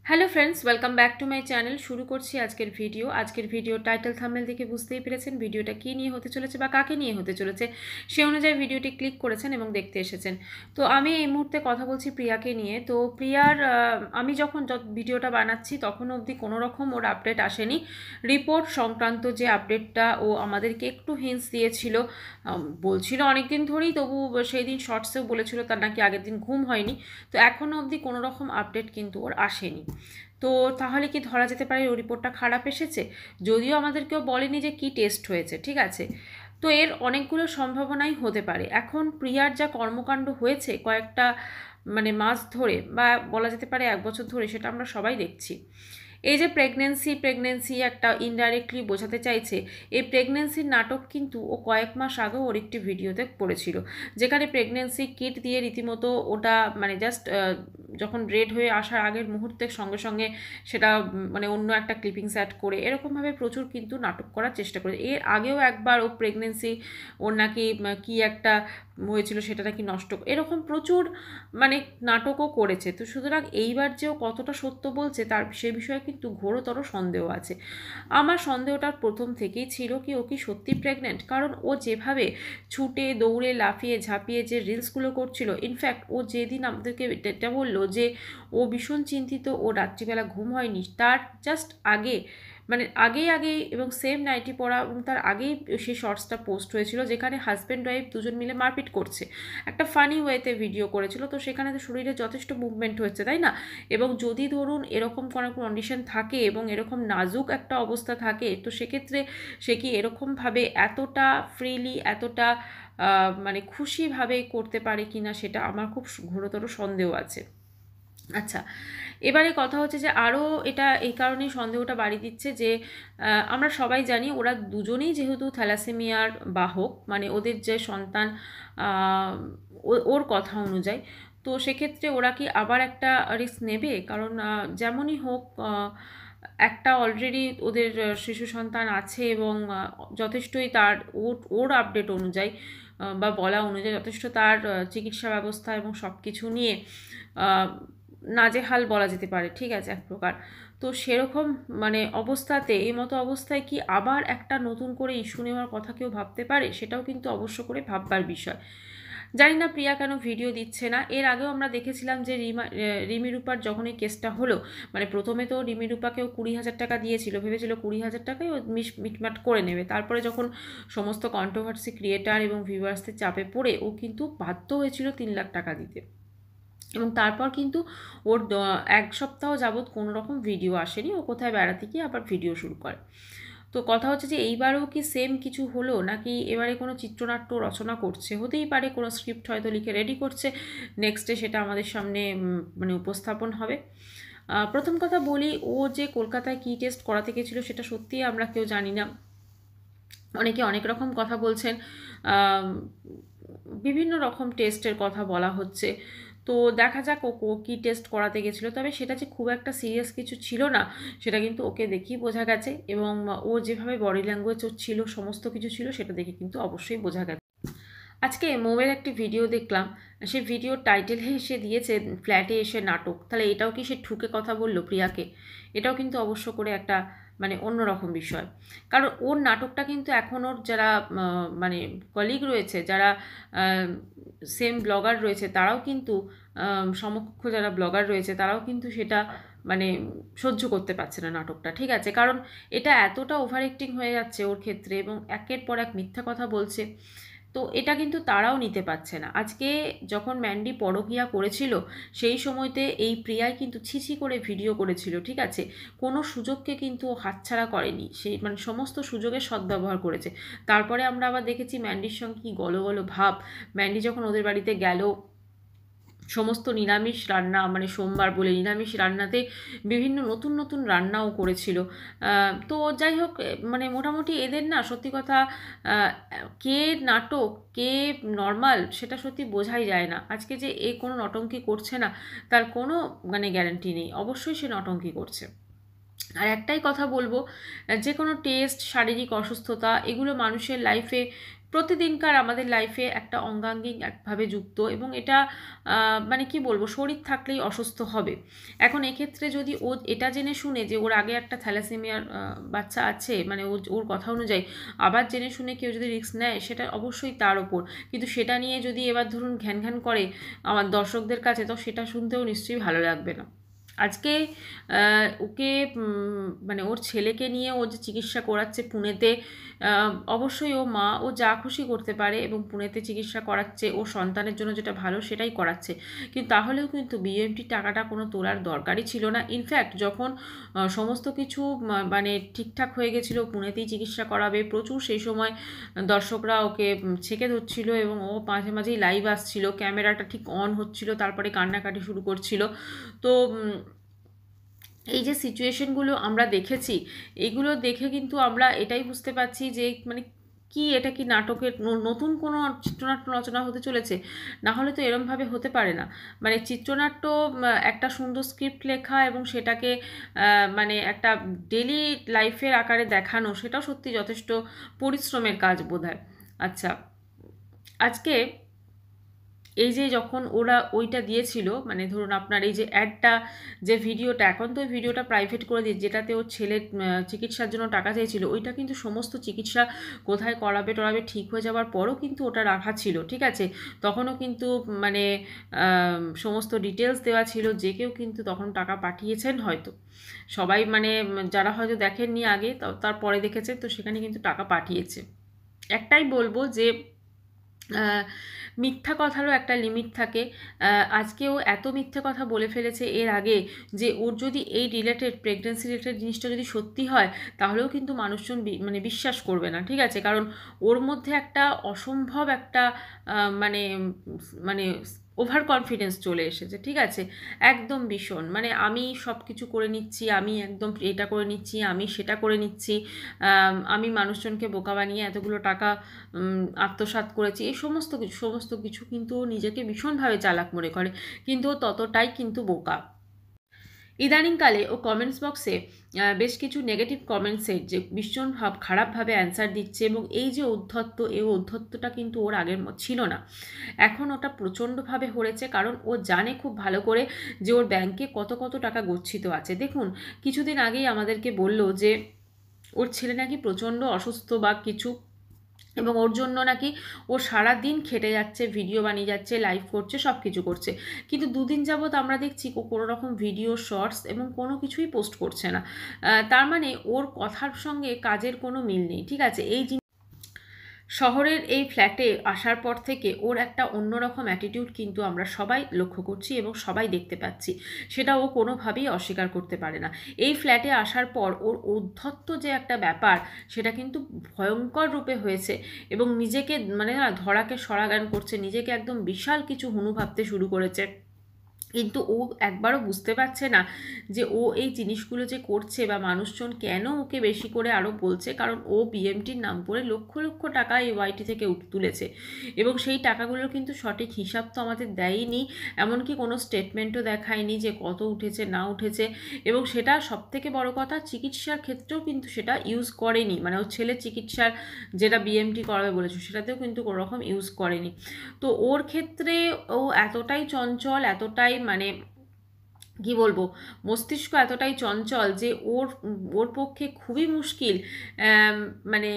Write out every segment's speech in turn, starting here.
Hello friends, welcome back to my channel. শুরু করছি আজকের ভিডিও টাইটেল থাম্বনেল দেখে বুঝতেই পেরেছেন ভিডিওটা কী নিয়ে হতে চলেছে বা কাকে নিয়ে হতে চলেছে। সে অনুযায়ী ভিডিওটি ক্লিক করেছেন এবং দেখতে এসেছেন। তো আমি এই মুহূর্তে কথা বলছি প্রিয়াকে নিয়ে। তো প্রিয়ার আমি যখন ভিডিওটা বানাচ্ছি তখন অবধি কোনো রকম ওর আপডেট আসেনি। রিপোর্ট সংক্রান্ত যে আপডেটটা ও আমাদেরকে একটু হিন্টস দিয়েছিল, বলছিল অনেক দিন ধরেই, তবু সেই দিন শর্টসেও বলেছিল তার নাকি আগের দিন ঘুম হয়নি। তো এখনও অবধি কোনো রকম আপডেট কিন্তু ওর আসেনি। তো তাহলে কি ধরা যেতে পারে ওর রিপোর্টটা খারাপ এসেছে? যদিও আমাদের কেউ বলেনি যে কি টেস্ট হয়েছে, ঠিক আছে। তো এর অনেকগুলো সম্ভাবনাই হতে পারে। এখন প্রিয়ার যা কর্মকাণ্ড হয়েছে কয়েকটা মাস ধরে, বা বলা যেতে পারে 1 বছর ধরে, সেটা আমরা সবাই দেখছি। এই যে প্রেগনেন্সি একটা ইনডাইরেক্টলি বোঝাতে চাইছে। এই প্রেগনেন্সির নাটক কিন্তু ও কয়েক মাস আগেও ওর একটি ভিডিওতে পড়েছিল, যেখানে প্রেগনেন্সি কিট দিয়ে রীতিমতো ওটা জাস্ট যখন রেড হয়ে আসার আগের মুহূর্তের সঙ্গে সঙ্গে সেটা অন্য একটা ক্লিপিংস অ্যাড করে এরকমভাবে প্রচুর কিন্তু নাটক করার চেষ্টা করে। এর আগেও একবার ও প্রেগনেন্সি, ওর নাকি কি একটা হয়েছিল সেটা নাকি নষ্ট, এরকম প্রচুর নাটকও করেছে। তো সুতরাং এইবার যে ও কতটা সত্য বলছে তার সে বিষয়ে কিন্তু ঘোরতর সন্দেহ আছে। আমার সন্দেহটা প্রথম থেকেই ছিল কি ও কি সত্যি প্রেগনেন্ট, কারণ ও যেভাবে ছুটে দৌড়ে লাফিয়ে ঝাঁপিয়ে যে রিলসগুলো করছিল, ইনফ্যাক্ট ও যেদিন আমাদেরকে এটা বললো যে ও ভীষণ চিন্তিত, ও রাত্রিবেলা ঘুম হয়নি, তার জাস্ট আগে আগেই এবং সেম নাইটি পরা, এবং তার আগেই সেই শর্টসটা পোস্ট হয়েছিল যেখানে হাজব্যান্ড ওয়াইফ দুজন মিলে মারপিট করছে, একটা ফানি ওয়েতে ভিডিও করেছিল। তো সেখানে তো শরীরে যথেষ্ট মুভমেন্ট হচ্ছে, তাই না? এবং যদি ধরুন এরকম কোনো কন্ডিশন থাকে এবং এরকম নাজুক একটা অবস্থা থাকে, তো সেক্ষেত্রে সে কি এরকমভাবে এতটা ফ্রিলি, এতটা খুশিভাবে করতে পারে কি না, সেটা আমার খুব ঘোরতর সন্দেহ আছে। আচ্ছা, এবারে কথা হচ্ছে যে আরও এটা এই কারণেই সন্দেহটা বাড়িয়ে দিচ্ছে যে আমরা সবাই জানি ওরা দুজনেই যেহেতু থ্যালাসেমিয়ার বাহক, ওদের যে সন্তান ওর কথা অনুযায়ী, তো সেক্ষেত্রে ওরা কি আবার একটা রিস্ক নেবে? কারণ যেমনই হোক, একটা অলরেডি ওদের শিশু সন্তান আছে এবং যথেষ্টই তার ওর আপডেট অনুযায়ী বা বলা অনুযায়ী যথেষ্ট তার চিকিৎসা ব্যবস্থা এবং সব কিছু নিয়ে নাজেহাল বলা যেতে পারে, ঠিক আছে, এক প্রকার। তো সেরকম অবস্থাতে, এই মতো অবস্থায় কি আবার একটা নতুন করে ইস্যু নেওয়ার কথা কেউ ভাবতে পারে? সেটাও কিন্তু অবশ্য করে ভাববার বিষয়। জানি না প্রিয়া কেন ভিডিও দিচ্ছে না। এর আগেও আমরা দেখেছিলাম যে রিমি রূপার যখন এই কেসটা হলো, প্রথমে তো রিমি রূপাকেও 20,000 টাকা দিয়েছিল, ভেবেছিল 20,000 টাকায় ও মিটমাট করে নেবে। তারপরে যখন সমস্ত কন্ট্রোভার্সি ক্রিয়েটার এবং ভিউয়ার্সদের চাপে পড়ে ও কিন্তু বাধ্য হয়েছিল 3 লাখ টাকা দিতে, এবং তারপর কিন্তু ওর 1 সপ্তাহ যাবৎ কোনো রকম ভিডিও আসেনি। ও কোথায় বেড়াতে গিয়ে আবার ভিডিও শুরু করে। তো কথা হচ্ছে যে এইবারও কি সেম কিছু হলো, নাকি এবারে কোনো চিত্রনাট্য রচনা করছে? হতেই পারে কোনো স্ক্রিপ্ট হয়তো লিখে রেডি করছে, নেক্সটে সেটা আমাদের সামনে উপস্থাপন হবে। প্রথম কথা বলি, ও যে কলকাতায় কী টেস্ট করাতে গেছিলো সেটা সত্যিই আমরা কেউ জানি না। অনেকে অনেক রকম কথা বলছেন, বিভিন্ন রকম টেস্টের কথা বলা হচ্ছে। তো দেখা যাক ও কী টেস্ট করাতে গেছিলো। তবে সেটা যে খুব একটা সিরিয়াস কিছু ছিল না সেটা কিন্তু ওকে দেখেই বোঝা গেছে, এবং ও যেভাবে বডি ল্যাঙ্গুয়েজ ওর ছিল, সমস্ত কিছু ছিল, সেটা দেখে কিন্তু অবশ্যই বোঝা গেছে। আজকে মোমের একটি ভিডিও দেখলাম, সেই ভিডিওর টাইটেলে সে দিয়েছে ফ্ল্যাটে এসে নাটক। তাহলে এটাও কি সে ঠুকে কথা বললো প্রিয়াকে? এটাও কিন্তু অবশ্য করে একটা অন্যরকম বিষয়। কারণ ওর নাটকটা কিন্তু এখন ওর যারা কলিগ রয়েছে, যারা সেম ব্লগার রয়েছে, তারাও কিন্তু সমকক্ষ যারা ব্লগার রয়েছে তারাও কিন্তু সেটা মানে সহ্য করতে পারছে না নাটকটা, ঠিক আছে। কারণ এটা এতটা ওভার অ্যাক্টিং হয়ে যাচ্ছে ওর ক্ষেত্রে, এবং একের পর এক মিথ্যা কথা বলছে। তো এটা কিন্তু তারাও নিতে পারছে না। আজকে যখন ম্যান্ডি পরকীয়া করেছিল সেই সময়তে এই প্রিয়াই কিন্তু ছিছি করে ভিডিও করেছিল, ঠিক আছে। কোনো সুযোগকে কিন্তু ও হাতছাড়া করেনি, সেই সমস্ত সুযোগের সদ্ব্যবহার করেছে। তারপরে আমরা আবার দেখেছি ম্যান্ডির সঙ্গে কি গলো গলো ভাব। ম্যান্ডি যখন ওদের বাড়িতে গেল, সমস্ত নিরামিষ রান্না, সোমবার বলে নিরামিষ রান্নাতে বিভিন্ন নতুন নতুন রান্নাও করেছিল। তো যাই হোক, মোটামুটি এদের না সত্যি কথা, কে নাটক কে নর্মাল সেটা সত্যি বোঝাই যায় না। আজকে যে এ কোনো নটঙ্কি করছে না তার কোনো গ্যারান্টি নেই, অবশ্যই সে নটঙ্কি করছে। আর একটাই কথা বলবো, যে কোনো টেস্ট, শারীরিক অসুস্থতা, এগুলো মানুষের লাইফে প্রতিদিনকার আমাদের লাইফে একটা অঙ্গাঙ্গিক একভাবে যুক্ত, এবং এটা মানে কি বলবো, শরীর থাকলেই অসুস্থ হবে। এখন এক্ষেত্রে যদি ও এটা জেনে শুনে যে ওর আগে একটা থ্যালাসেমিয়ার বাচ্চা আছে, মানে ওর কথা অনুযায়ী আবার জেনে শুনে কেউ যদি রিস্ক নেয়, সেটা অবশ্যই তার ওপর। কিন্তু সেটা নিয়ে যদি এবার ধরুন ঘ্যান ঘ্যান করে আমার দর্শকদের কাছে, তো সেটা শুনতেও নিশ্চয়ই ভালো লাগবে না। আজকে ওকে মানে ওর ছেলেকে নিয়ে ও যে চিকিৎসা করাচ্ছে পুনেতে, অবশ্যই ও যা খুশি করতে পারে এবং পুনেতে চিকিৎসা করাচ্ছে, ও সন্তানের জন্য যেটা ভালো সেটাই করাচ্ছে। কিন্তু তাহলেও কিন্তু বিএমটির টাকাটা কোনো তোলার দরকারই ছিল না। ইনফ্যাক্ট যখন সমস্ত কিছু মানে ঠিকঠাক হয়ে গেছিলো, পুনেতেই চিকিৎসা করাবে, প্রচুর সেই সময় দর্শকরা ওকে ছেঁকে ধরছিল এবং ও মাঝে মাঝেই লাইভ আসছিল, ক্যামেরাটা ঠিক অন হচ্ছিল, তারপরে কান্নাকাটি শুরু করছিল। তো এই যে সিচুয়েশনগুলো আমরা দেখেছি, এগুলো দেখে কিন্তু আমরা এটাই বুঝতে পারছি যে মানে কি এটা কি নাটকের নতুন কোনো চিত্রনাট্য রচনা হতে চলেছে? না হলে তো এরমভাবে হতে পারে না। মানে চিত্রনাট্য একটা সুন্দর স্ক্রিপ্ট লেখা এবং সেটাকে মানে একটা ডেলি লাইফের আকারে দেখানো, সেটাও সত্যি যথেষ্ট পরিশ্রমের কাজ বোধহয়। আচ্ছা, আজকে এই যে যখন ওরা ওইটা দিয়েছিল, মানে ধরুন আপনার এই যে অ্যাডটা, যে ভিডিওটা, এখন তো ওই ভিডিওটা প্রাইভেট করে দিয়ে, যেটাতে ওর ছেলের চিকিৎসার জন্য টাকা চাইছিল, ওইটা কিন্তু সমস্ত চিকিৎসা কোথায় করাবে টরাবে ঠিক হয়ে যাওয়ার পরও কিন্তু ওটা রাখা ছিল, ঠিক আছে? তখনও কিন্তু মানে সমস্ত ডিটেলস দেওয়া ছিল, যে কেউ কিন্তু তখন টাকা পাঠিয়েছেন হয়তো, সবাই মানে যারা হয়তো দেখেননি আগে তারপরে দেখেছেন, তো সেখানে কিন্তু টাকা পাঠিয়েছে। একটাই বলবো যে মিথ্যা কথারও একটা লিমিট থাকে। আজকেও এত মিথ্যে কথা বলে ফেলেছে এর আগে, যে ওর যদি এই রিলেটেড প্রেগনেন্সি রিলেটেড জিনিসটা যদি সত্যি হয়, তাহলেও কিন্তু মানুষজন মানে বিশ্বাস করবে না, ঠিক আছে? কারণ ওর মধ্যে একটা অসম্ভব একটা মানে মানে ওভার কনফিডেন্স চলে এসেছে, ঠিক আছে? একদম ভীষণ, মানে আমি সব কিছু করে নিচ্ছি, আমি একদম এটা করে নিচ্ছি, আমি সেটা করে নিচ্ছি, আমি মানুষজনকে বোকা বানিয়ে এতগুলো টাকা আত্মসাৎ করেছি, এই সমস্ত কিছু কিন্তু ও নিজেকে ভীষণভাবে চালাক মনে করে, কিন্তু ও ততটাই কিন্তু বোকা। ইদানিংকালে ও কমেন্টস বক্সে বেশ কিছু নেগেটিভ কমেন্টসের যে ভীষণ খারাপভাবে অ্যান্সার দিচ্ছে, এবং এই যে উদ্ধত্ত, এই উদ্ধত্তটা কিন্তু ওর আগের ছিল না, এখন ওটা প্রচণ্ডভাবে হয়েছে। কারণ ও জানে খুব ভালো করে যে ওর ব্যাংকে কত কত টাকা গচ্ছিত আছে। দেখুন, কিছুদিন আগেই আমাদেরকে বলল যে ওর ছেলে নাকি প্রচণ্ড অসুস্থ বা কিছু, এবং ওর জন্য নাকি ও সারাদিন খেটে যাচ্ছে, ভিডিও বানিয়ে যাচ্ছে, লাইভ করছে, সব কিছু করছে, কিন্তু দুদিন যাবৎ আমরা দেখছি ও কোনো রকম ভিডিও, শর্টস এবং কোনো কিছুই পোস্ট করছে না। তার মানে ওর কথার সঙ্গে কাজের কোনো মিল নেই, ঠিক আছে? শহরের এই ফ্ল্যাটে আসার পর থেকে ওর একটা অন্যরকম অ্যাটিটিউড কিন্তু আমরা সবাই লক্ষ্য করছি এবং সবাই দেখতে পাচ্ছি, সেটা ও কোনোভাবেই অস্বীকার করতে পারে না। এই ফ্ল্যাটে আসার পর ওর ঔদ্ধত্য যে একটা ব্যাপার, সেটা কিন্তু ভয়ঙ্কর রূপে হয়েছে, এবং নিজেকে মানে ধরাকে সরাগান করছে, নিজেকে একদম বিশাল কিছু হুনু ভাবতে শুরু করেছে। কিন্তু ও একবারও বুঝতে পারছে না যে ও এই জিনিসগুলো যে করছে, বা মানুষজন কেন ওকে বেশি করে আরও বলছে, কারণ ও বিএমটির নাম করে লক্ষ লক্ষ টাকা এই ওয়াইটি থেকে তুলেছে, এবং সেই টাকাগুলোর কিন্তু সঠিক হিসাব তো আমাদের দেয়নি, এমনকি কোনো স্টেটমেন্টও দেখায়নি যে কত উঠেছে না উঠেছে, এবং সেটা সবথেকে বড় কথা, চিকিৎসার ক্ষেত্রেও কিন্তু সেটা ইউজ করেনি, মানে ওর ছেলের চিকিৎসার যেটা বিএমটি করাবে বলেছে সেটাতেও কিন্তু কোনো রকম ইউজ করেনি। তো ওর ক্ষেত্রে ও এতটাই চঞ্চল, এতটাই মানে কি বলবো, মস্তিষ্ক এতটাই চঞ্চল যে ওর পক্ষে খুবই মুশকিল মানে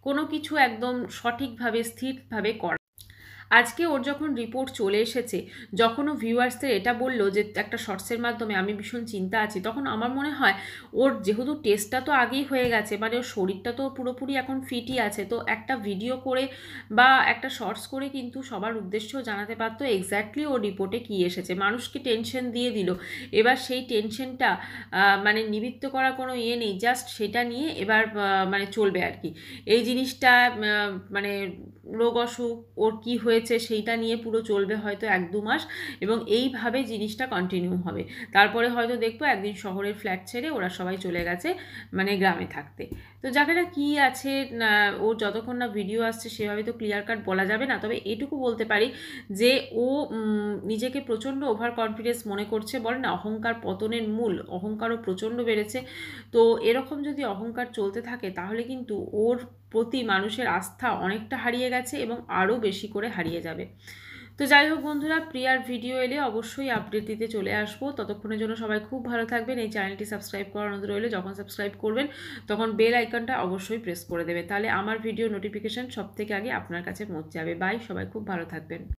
কোনো কিছু একদম সঠিকভাবে স্থিরভাবে করা। আজকে ওর যখন রিপোর্ট চলে এসেছে, যখন ও ভিউয়ার্সদের এটা বললো যে একটা শর্টসের মাধ্যমে আমি ভীষণ চিন্তা আছি, তখন আমার মনে হয় ওর যেহেতু টেস্টটা তো আগেই হয়ে গেছে, মানে ওর শরীরটা তো পুরোপুরি এখন ফিটই আছে, তো একটা ভিডিও করে বা একটা শর্টস করে কিন্তু সবার উদ্দেশ্যেও জানাতে পারতো এক্স্যাক্টলি ওর রিপোর্টে কী এসেছে। মানুষকে টেনশন দিয়ে দিল, এবার সেই টেনশনটা মানে নিবৃত্ত করার কোনো ইয়ে নেই, জাস্ট সেটা নিয়ে এবার মানে চলবে আর কি। এই জিনিসটা মানে রোগ অসুখ ওর কী হয়েছে সেইটা নিয়ে পুরো চলবে হয়তো 1-2 মাস, এবং এইভাবে জিনিসটা কন্টিনিউ হবে। তারপরে হয়তো দেখবো একদিন শহরের ফ্ল্যাট ছেড়ে ওরা সবাই চলে গেছে মানে গ্রামে থাকতে। তো যাকে না কী আছে, ও যতক্ষণ না ভিডিও আসছে সেভাবে তো ক্লিয়ার কাট বলা যাবে না, তবে এটুকু বলতে পারি যে ও নিজেকে প্রচণ্ড ওভার কনফিডেন্স মনে করছে, বলে না অহংকার পতনের মূল, অহংকারও প্রচণ্ড বেড়েছে। তো এরকম যদি অহংকার চলতে থাকে তাহলে কিন্তু ওর প্রতি মানুষের আস্থা অনেকটা হারিয়ে গেছে এবং আরও বেশি করে হারিয়ে যাবে। তো যাই হোক বন্ধুরা, প্রিয়ার ভিডিও এলে অবশ্যই আপডেট দিতে চলে আসবো। ততক্ষণের জন্য সবাই খুব ভালো থাকবেন। এই চ্যানেলটি সাবস্ক্রাইব করার অনুরোধ রইল। যখন সাবস্ক্রাইব করবেন তখন বেল আইকনটা অবশ্যই প্রেস করে দেবে, তাহলে আমার ভিডিও নোটিফিকেশান সব থেকে আগে আপনার কাছে পৌঁছে যাবে। বাই, সবাই খুব ভালো থাকবেন।